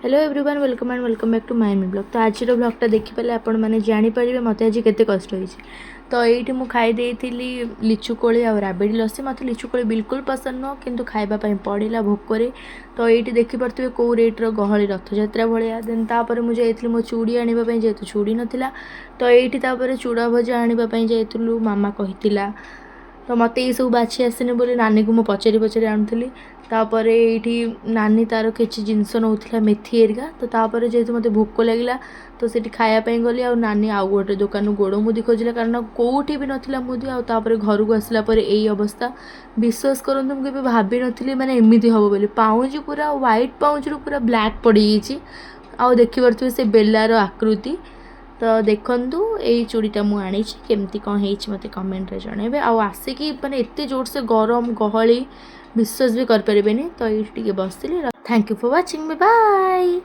Hello everyone welcome and welcome back to my blog. तो आज ब्लॉगटा देखिपारे आपण मैंने जानीपर मत आज केते कष्ट होती। तो ये मुझे खाई लिचु कोली आ राबिड़ी लस्सी। मत लिचु कोली बिल्कुल पसंद नुह कि खावाई पड़ा भोकर। तो ये देखिपे कौ रेट्र गहली रथजात्रा भाया। देन तापर मुझे मो चूड़ी आने जेहेतु चूड़ी नाला। तो ये चूड़ा भजा आने जाइलु मामा कही। तो मत ये सब बाछी आसनी बोली नानी को मुझे पचारि पचारि आणुली। तापर ये नानी तार किसी जिनस नौला मेथी एरिका। तो तापर जेहेतु मत भोक लगे तो सीठी खायापी गली। आ नानी आउ गोटे दुकान गोड़ मुदी खोजिला कारण कौटी भी नाला मुदी। आपर घर को आसला यही अवस्था। विश्वास करते मुझे भाभी नी मैंने एमती हम बोली। पाउच पूरा व्हाइट पाउच रू पूरा ब्लैक पड़ जाए। देखिपे से बेलार आकृति। तो देखूँ यही चूड़ीटा मुझे केमती कौन मत कमेंट जनइबे। आसिकी मैंने एत जोर से गरम गहली विश्वास भी करें। तो ये बसली। Thank you for watching. Bye.